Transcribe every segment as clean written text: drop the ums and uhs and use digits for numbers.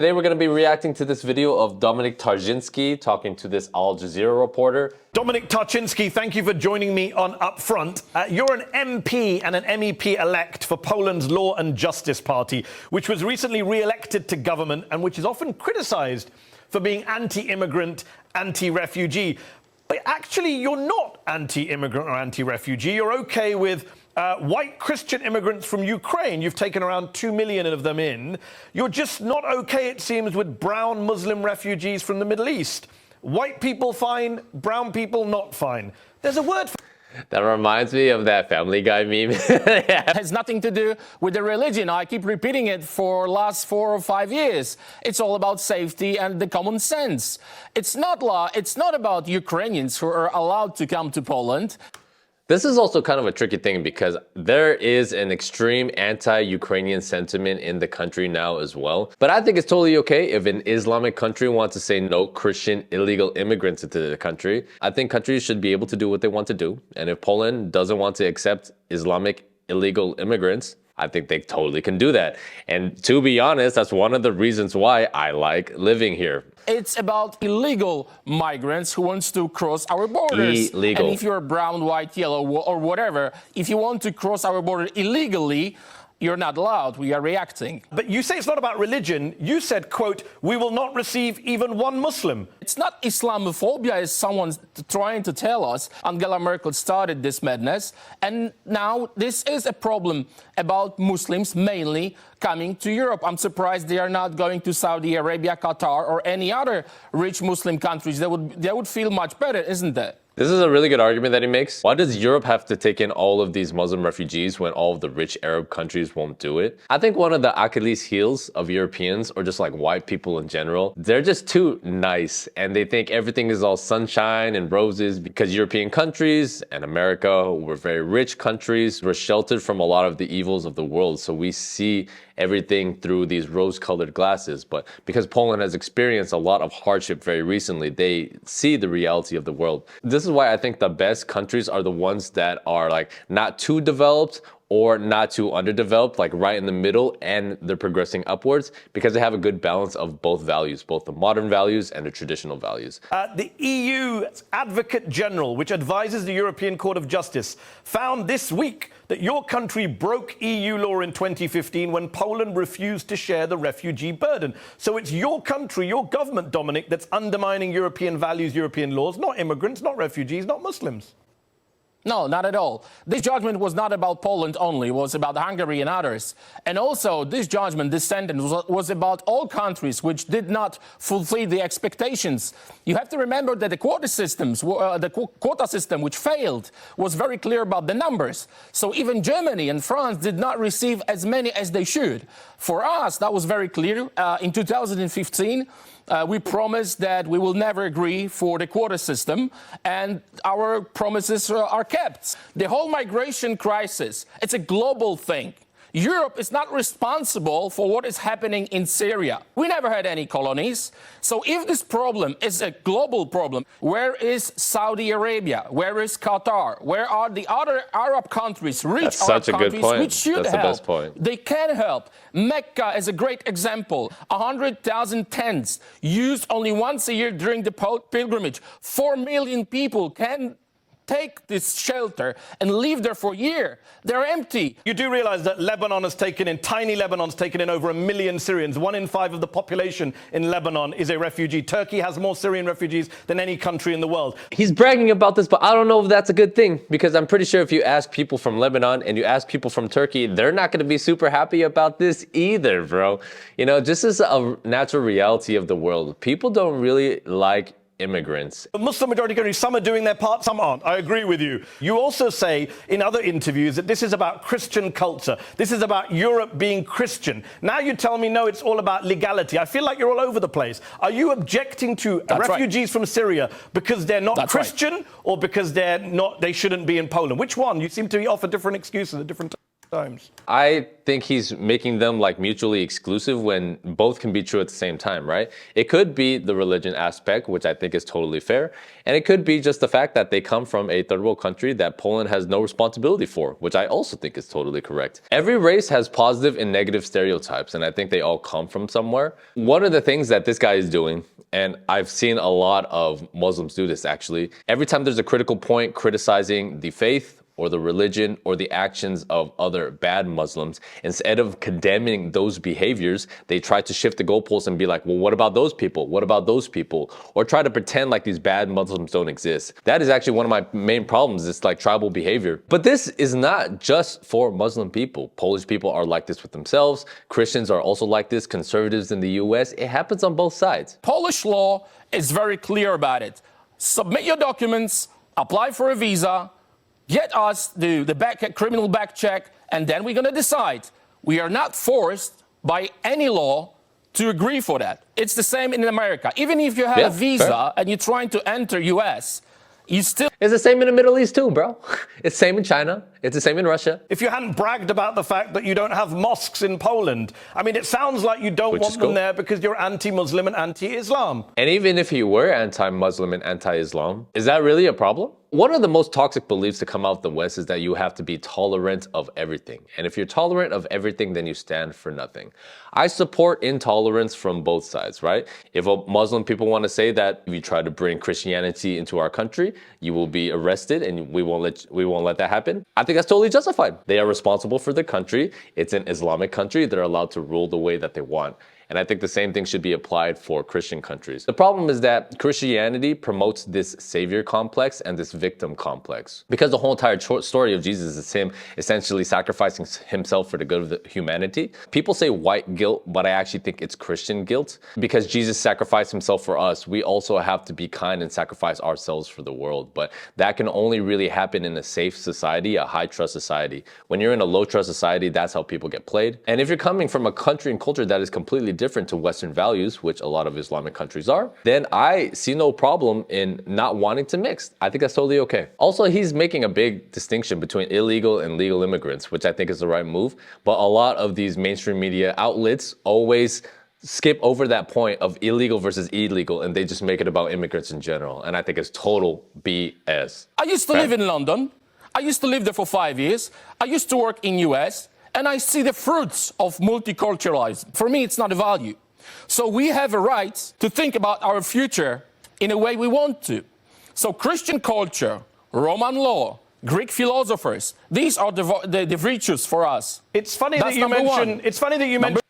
Today we're going to be reacting to this video of Dominic Tarzynski talking to this Al Jazeera reporter. Dominic Tarzynski, thank you for joining me on Upfront. You're an MP and an MEP-elect for Poland's Law and Justice Party, which was recently re-elected to government and which is often criticised for being anti-immigrant, anti-refugee. But actually, you're not anti-immigrant or anti-refugee. You're OK with white Christian immigrants from Ukraine. You've taken around 2 million of them in. You're just not OK, it seems, with brown Muslim refugees from the Middle East. White people fine, brown people not fine. There's a word for... That reminds me of that Family Guy meme. Yeah. It has nothing to do with the religion. I keep repeating it for the last 4 or 5 years. It's all about safety and the common sense. It's not about Ukrainians who are allowed to come to Poland. This is also kind of a tricky thing because there is an extreme anti-Ukrainian sentiment in the country now as well. But I think it's totally okay if an Islamic country wants to say no Christian illegal immigrants into the country. I think countries should be able to do what they want to do. And if Poland doesn't want to accept Islamic illegal immigrants, I think they totally can do that. And to be honest, that's one of the reasons why I like living here. It's about illegal migrants who wants to cross our borders. Illegal. And if you're brown, white, yellow, or whatever, if you want to cross our border illegally, you're not allowed. We are reacting. But you say it's not about religion. You said, quote, we will not receive even one Muslim. It's not Islamophobia, as someone's trying to tell us. Angela Merkel started this madness. And now this is a problem about Muslims mainly coming to Europe. I'm surprised they are not going to Saudi Arabia, Qatar, or any other rich Muslim countries. They would feel much better, isn't it? This is a really good argument that he makes. Why does Europe have to take in all of these Muslim refugees when all of the rich Arab countries won't do it? I think one of the Achilles heels of Europeans, or just like white people in general, they're just too nice and they think everything is all sunshine and roses because European countries and America were very rich countries. We're sheltered from a lot of the evils of the world, so we see everything through these rose-colored glasses. But because Poland has experienced a lot of hardship very recently, they see the reality of the world. This is why I think the best countries are the ones that are like not too developed or not too underdeveloped, like right in the middle, and they're progressing upwards because they have a good balance of both values, both the modern values and the traditional values. The EU Advocate General, which advises the European Court of Justice, found this week that your country broke EU law in 2015 when Poland refused to share the refugee burden. So it's your country, your government, Dominic, that's undermining European values, European laws, not immigrants, not refugees, not Muslims. No, not at all. This judgment was not about Poland only. It was about Hungary and others. And also, this judgment, this sentence, was about all countries which did not fulfill the expectations. You have to remember that the quota system, which failed, was very clear about the numbers. So even Germany and France did not receive as many as they should. For us, that was very clear. In 2015, we promised that we will never agree for the quota system, and our promises are kept. The whole migration crisis, it's a global thing. Europe is not responsible for what is happening in Syria. We never had any colonies. So if this problem is a global problem, where is Saudi Arabia? Where is Qatar? Where are the other Arab countries, rich Arab countries, which should help? That's the best point. They can help. Mecca is a great example. 100,000 tents used only once a year during the pilgrimage. 4 million people can take this shelter and live there for a year. They're empty. You do realize that tiny Lebanon's taken in over 1 million Syrians. 1 in 5 of the population in Lebanon is a refugee. Turkey has more Syrian refugees than any country in the world. He's bragging about this, but I don't know if that's a good thing, because I'm pretty sure if you ask people from Lebanon and you ask people from Turkey, they're not going to be super happy about this either, bro. You know, this is a natural reality of the world. People don't really like immigrants. The Muslim majority countries, some are doing their part, some aren't. I agree with you. You also say in other interviews that this is about Christian culture. This is about Europe being Christian. Now you tell me, no, it's all about legality. I feel like you're all over the place. Are you objecting to refugees from Syria because they're not Christian or because they shouldn't be in Poland? Which one? You seem to offer different excuses at different times. times. I think he's making them like mutually exclusive when both can be true at the same time, right? It could be the religion aspect, which I think is totally fair. And it could be just the fact that they come from a third world country that Poland has no responsibility for, which I also think is totally correct. Every race has positive and negative stereotypes, and I think they all come from somewhere. One of the things that this guy is doing, and I've seen a lot of Muslims do this actually, every time there's a critical point criticizing the faith, or the religion, or the actions of other bad Muslims, instead of condemning those behaviors, they try to shift the goalposts and be like, well, what about those people? What about those people? Or try to pretend like these bad Muslims don't exist. That is actually one of my main problems. It's like tribal behavior. But this is not just for Muslim people. Polish people are like this with themselves. Christians are also like this. Conservatives in the US. It happens on both sides. Polish law is very clear about it. Submit your documents, apply for a visa, get us the criminal back check, and then we're going to decide. We are not forced by any law to agree for that. It's the same in America. Even if you have a visa and you're trying to enter US, you still... It's the same in the Middle East too, bro. It's the same in China. It's the same in Russia. If you hadn't bragged about the fact that you don't have mosques in Poland, I mean, it sounds like you don't want them there because you're anti-Muslim and anti-Islam. And even if you were anti-Muslim and anti-Islam, is that really a problem? One of the most toxic beliefs to come out of the West is that you have to be tolerant of everything. And if you're tolerant of everything, then you stand for nothing. I support intolerance from both sides, right? If Muslim people want to say that if you try to bring Christianity into our country, you will be arrested and we won't let that happen, I think that's totally justified. They are responsible for the country. It's an Islamic country. They're allowed to rule the way that they want. And I think the same thing should be applied for Christian countries. The problem is that Christianity promotes this savior complex and this victim complex. Because the whole entire story of Jesus is him essentially sacrificing himself for the good of the humanity. People say white guilt, but I actually think it's Christian guilt. Because Jesus sacrificed himself for us, we also have to be kind and sacrifice ourselves for the world. But that can only really happen in a safe society, a high trust society. When you're in a low trust society, that's how people get played. And if you're coming from a country and culture that is completely different to Western values, which a lot of Islamic countries are, then I see no problem in not wanting to mix. I think that's totally okay. Also, he's making a big distinction between illegal and legal immigrants, which I think is the right move. But a lot of these mainstream media outlets always skip over that point of illegal versus illegal, and they just make it about immigrants in general. And I think it's total BS. I used to live in London. I used to live there for 5 years. I used to work in US. And I see the fruits of multiculturalism. For me, it's not a value. So we have a right to think about our future in a way we want to. So Christian culture, Roman law, Greek philosophers, these are the virtues for us. It's funny that you mentioned. It's funny that you mentioned.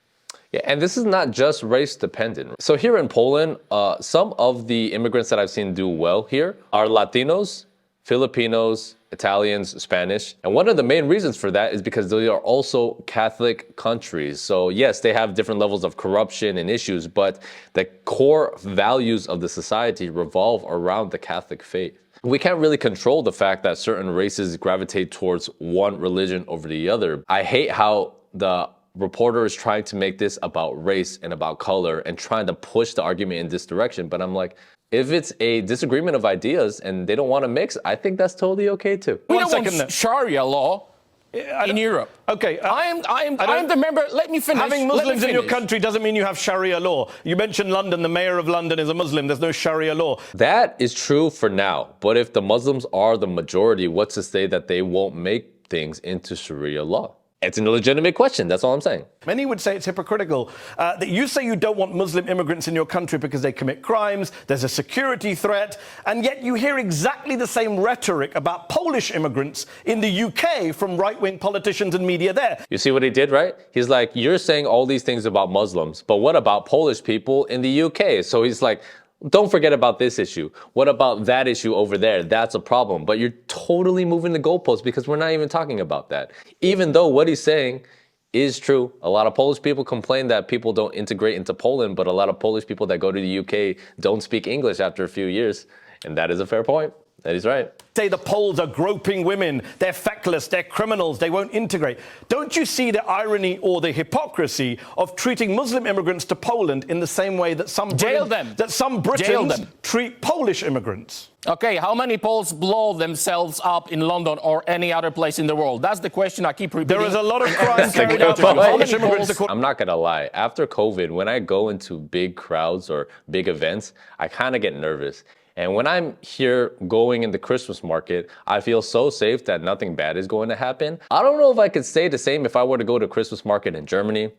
Yeah, and this is not just race dependent. So here in Poland, some of the immigrants that I've seen do well here are Latinos, Filipinos, Italians, Spanish. And one of the main reasons for that is because they are also Catholic countries. So yes, they have different levels of corruption and issues, but the core values of the society revolve around the Catholic faith. We can't really control the fact that certain races gravitate towards one religion over the other. I hate how the reporter is trying to make this about race and about color and trying to push the argument in this direction. But I'm like, if it's a disagreement of ideas and they don't want to mix, I think that's totally okay too. We don't want Sharia law in Europe. Okay, I am the member. Let me finish. Having Muslims in your country doesn't mean you have Sharia law. You mentioned London. The mayor of London is a Muslim. There's no Sharia law. That is true for now. But if the Muslims are the majority, what's to say that they won't make things into Sharia law? It's a legitimate question. That's all I'm saying. Many would say it's hypocritical that you say you don't want Muslim immigrants in your country because they commit crimes, there's a security threat, and yet you hear exactly the same rhetoric about Polish immigrants in the UK from right-wing politicians and media there. You see what he did, right? He's like, you're saying all these things about Muslims, but what about Polish people in the UK? So he's like, don't forget about this issue. What about that issue over there? That's a problem. But you're totally moving the goalposts because we're not even talking about that. Even though what he's saying is true. A lot of Polish people complain that people don't integrate into Poland, but a lot of Polish people that go to the UK don't speak English after a few years. And that is a fair point. That is right. Say the Poles are groping women, they're feckless, they're criminals, they won't integrate. Don't you see the irony or the hypocrisy of treating Muslim immigrants to Poland in the same way that some Britons treat Polish immigrants? Okay, how many Poles blow themselves up in London or any other place in the world? That's the question I keep repeating. There is a lot of crime carried out by Polish immigrants. I'm not gonna lie. After COVID, when I go into big crowds or big events, I kind of get nervous. And when I'm here going in the Christmas market, I feel so safe that nothing bad is going to happen. I don't know if I could say the same if I were to go to a Christmas market in Germany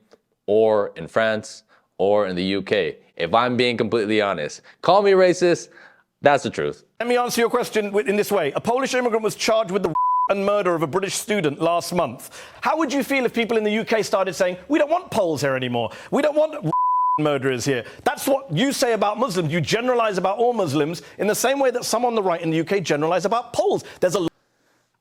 or in France or in the UK. If I'm being completely honest, call me racist, that's the truth. Let me answer your question in this way. A Polish immigrant was charged with the and murder of a British student last month. How would you feel if people in the UK started saying, we don't want Poles here anymore, we don't want murderers here? That's what you say about Muslims. You generalize about all Muslims in the same way that some on the right in the UK generalize about Poles.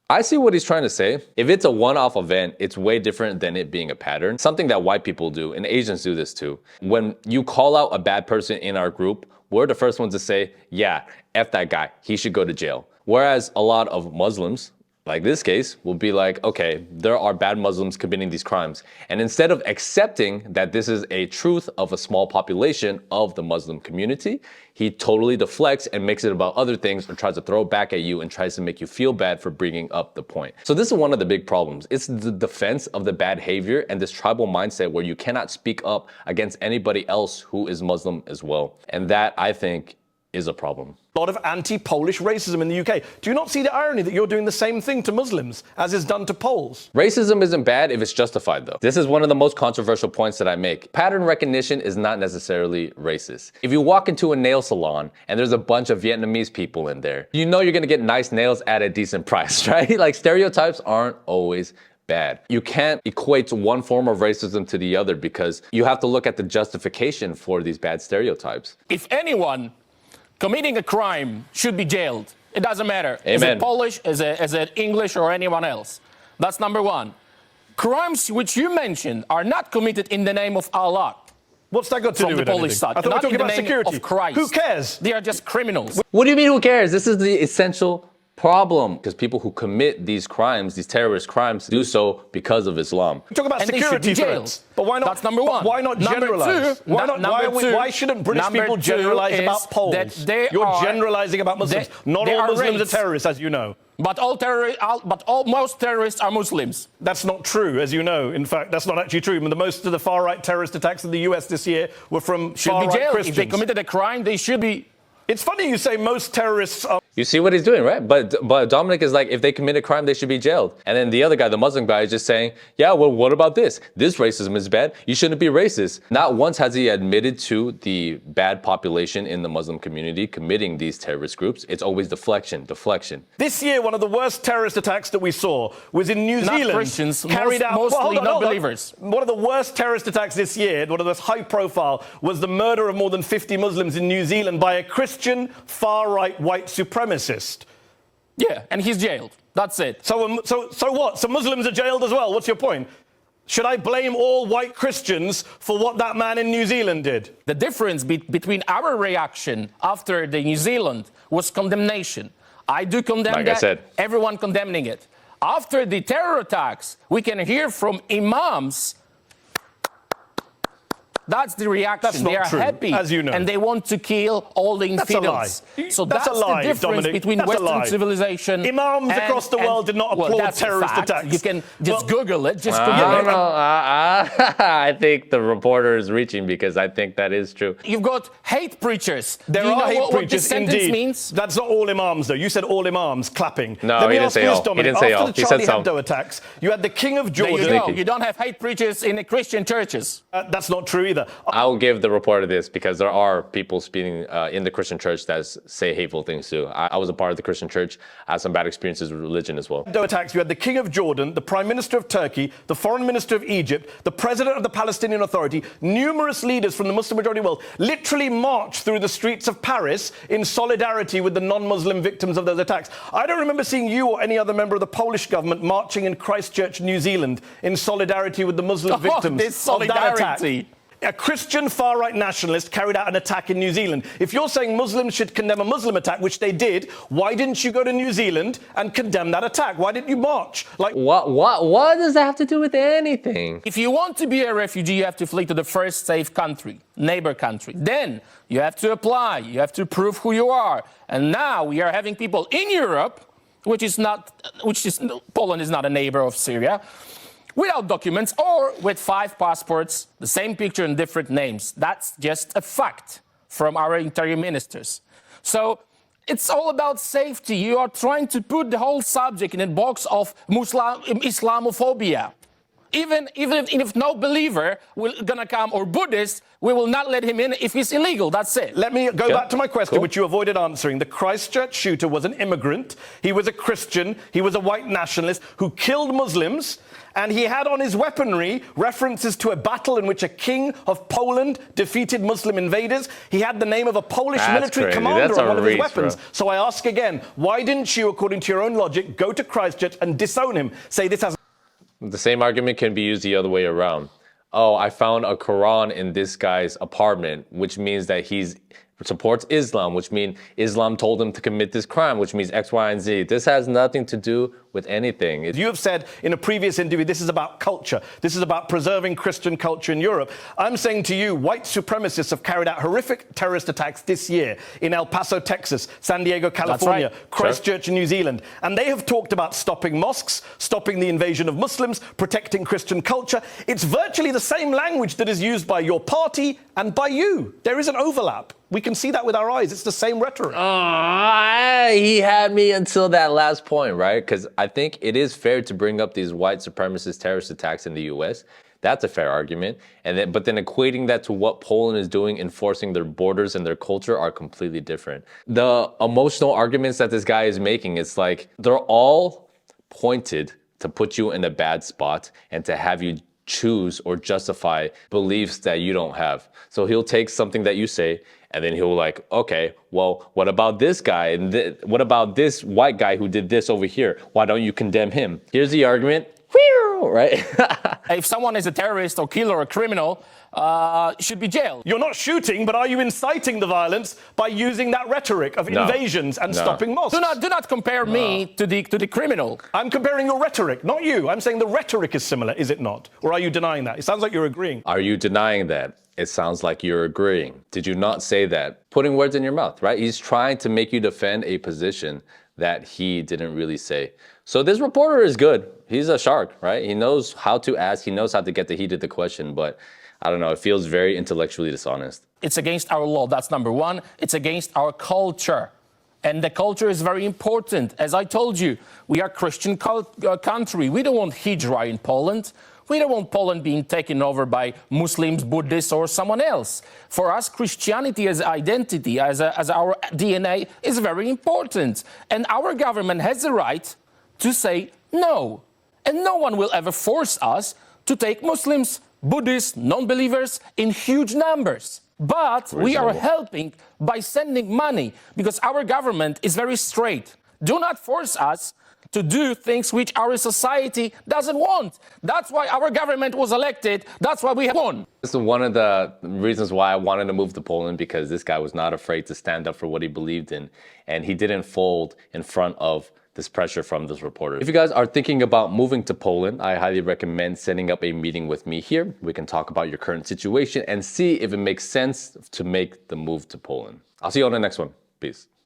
I see what he's trying to say. If it's a one-off event, it's way different than it being a pattern. Something that white people do, and Asians do this too. When you call out a bad person in our group, we're the first ones to say, yeah, F that guy, he should go to jail. Whereas a lot of Muslims, like this case, will be like, okay, there are bad Muslims committing these crimes. And instead of accepting that this is a truth of a small population of the Muslim community, he totally deflects and makes it about other things or tries to throw it back at you and tries to make you feel bad for bringing up the point. So this is one of the big problems. It's the defense of the bad behavior and this tribal mindset where you cannot speak up against anybody else who is Muslim as well. And that, I think, is a problem. A lot of anti-Polish racism in the UK. Do you not see the irony that you're doing the same thing to Muslims as is done to Poles? Racism isn't bad if it's justified, though. This is one of the most controversial points that I make. Pattern recognition is not necessarily racist. If you walk into a nail salon and there's a bunch of Vietnamese people in there, you know you're gonna get nice nails at a decent price, right? Like, stereotypes aren't always bad. You can't equate one form of racism to the other because you have to look at the justification for these bad stereotypes. If anyone committing a crime should be jailed. It doesn't matter. Amen. Is it Polish, is it English, or anyone else? That's number one. Crimes which you mentioned are not committed in the name of Allah. What's that got to do with the Polish side? I thought we were talking about security. Of Christ. Who cares? They are just criminals. What do you mean who cares? This is the essential problem because people who commit these crimes, these terrorist crimes, do so because of Islam. We talk about security threats, but why not? That's number one. Why not generalize? Why shouldn't British people generalize about Poles? You're generalizing about Muslims. Not all Muslims are terrorists, as you know. But most terrorists are Muslims. That's not true, as you know. In fact, that's not actually true. Most of the far-right terrorist attacks in the US this year were from far-right Christians. If they committed a crime, they should be. It's funny you say most terrorists are. You see what he's doing, right? But Dominic is like, if they commit a crime, they should be jailed. And then the other guy, the Muslim guy, is just saying, yeah, well, what about this? This racism is bad. You shouldn't be racist. Not once has he admitted to the bad population in the Muslim community committing these terrorist groups. It's always deflection. This year, one of the worst terrorist attacks that we saw was in New Zealand. Not Christians, mostly non-believers. One of the worst terrorist attacks this year, one of the most high profile, was the murder of more than 50 Muslims in New Zealand by a Christian far-right white supremacist. Yeah, and he's jailed. That's it. So what? So Muslims are jailed as well? What's your point? Should I blame all white Christians for what that man in New Zealand did? The difference between our reaction after the New Zealand was condemnation. I do condemn like that. I said. Everyone condemning it. After the terror attacks, we can hear from imams. That's the reaction. That's not they are true, happy, as you know. and they want to kill all the infidels. So that's a lie, the difference Dominic. between Western civilization. Imams across the world did not applaud terrorist attacks. You can just Google it. Just Google I it. don't know. I think the reporter is reaching because I think that is true. You've got hate preachers. There are hate preachers, what this sentence indeed. means? That's not all imams, though. You said all imams clapping. No, he didn't say all. Dominic. He didn't say all. After the He said Charlie some. Hebdo attacks, you had the King of Jordan. There you go. You don't have hate preachers in the Christian churches. That's not true either. I'll give the reporter this because there are people speaking in the Christian church that say hateful things too. I was a part of the Christian church. I had some bad experiences with religion as well. Attacks. You had the King of Jordan, the Prime Minister of Turkey, the Foreign Minister of Egypt, the President of the Palestinian Authority, numerous leaders from the Muslim majority world literally marched through the streets of Paris in solidarity with the non-Muslim victims of those attacks. I don't remember seeing you or any other member of the Polish government marching in Christchurch, New Zealand in solidarity with the Muslim victims this of that attack. solidarity. A Christian far-right nationalist carried out an attack in New Zealand. If you're saying Muslims should condemn a Muslim attack, which they did, why didn't you go to New Zealand and condemn that attack? Why didn't you march? Like, what does that have to do with anything? If you want to be a refugee, you have to flee to the first safe country, neighbor country. Then you have to apply. You have to prove who you are. And now we are having people in Europe, Poland is not a neighbor of Syria, without documents or with 5 passports, the same picture and different names. That's just a fact from our interior ministers. So it's all about safety. You are trying to put the whole subject in a box of Islamophobia. Even if no believer will gonna come, or Buddhist, we will not let him in if he's illegal. That's it. Let me go back to my question, which you avoided answering. The Christchurch shooter was an immigrant. He was a Christian. He was a white nationalist who killed Muslims. And he had on his weaponry references to a battle in which a king of Poland defeated Muslim invaders. He had the name of a Polish military commander on one of his weapons. Bro. So I ask again, why didn't you, according to your own logic, go to Christchurch and disown him? Say this has... The same argument can be used the other way around. Oh, I found a Quran in this guy's apartment, which means that he supports Islam, which means Islam told him to commit this crime, which means X, Y, and Z. This has nothing to do with anything. You have said in a previous interview, this is about culture. This is about preserving Christian culture in Europe. I'm saying to you, white supremacists have carried out horrific terrorist attacks this year in El Paso, Texas, San Diego, California, right. Christchurch in New Zealand. And they have talked about stopping mosques, stopping the invasion of Muslims, protecting Christian culture. It's virtually the same language that is used by your party and by you. There is an overlap. We can see that with our eyes. It's the same rhetoric. He had me until that last point, right? Because I think it is fair to bring up these white supremacist terrorist attacks in the US. That's a fair argument. But then equating that to what Poland is doing, enforcing their borders and their culture, are completely different. The emotional arguments that this guy is making, it's like they're all pointed to put you in a bad spot and to have you choose or justify beliefs that you don't have. So he'll take something that you say, and then he'll like, okay, well, what about this guy? And what about this white guy who did this over here? Why don't you condemn him? Here's the argument, right? If someone is a terrorist or killer or criminal, should be jailed. You're not shooting, but are you inciting the violence by using that rhetoric of invasions and stopping mosques? Do not compare me to the criminal. I'm comparing your rhetoric, not you. I'm saying the rhetoric is similar, is it not? Or are you denying that? It sounds like you're agreeing. Are you denying that? It sounds like you're agreeing. Did you not say that? Putting words in your mouth, right? He's trying to make you defend a position that he didn't really say. So this reporter is good. He's a shark, right? He knows how to ask. He knows how to get the heat of the question, but I don't know, it feels very intellectually dishonest. It's against our law, that's number one. It's against our culture. And the culture is very important. As I told you, we are a Christian country. We don't want hijra in Poland. We don't want Poland being taken over by Muslims, Buddhists, or someone else. For us, Christianity as identity, as our DNA, is very important. And our government has the right to say no. And no one will ever force us to take Muslims, Buddhists, non-believers in huge numbers. But we are helping by sending money because our government is very straight. Do not force us to do things which our society doesn't want. That's why our government was elected. That's why we have won. This is one of the reasons why I wanted to move to Poland, because this guy was not afraid to stand up for what he believed in. And he didn't fold in front of this pressure from this reporter. If you guys are thinking about moving to Poland, I highly recommend setting up a meeting with me here. We can talk about your current situation and see if it makes sense to make the move to Poland. I'll see you on the next one. Peace.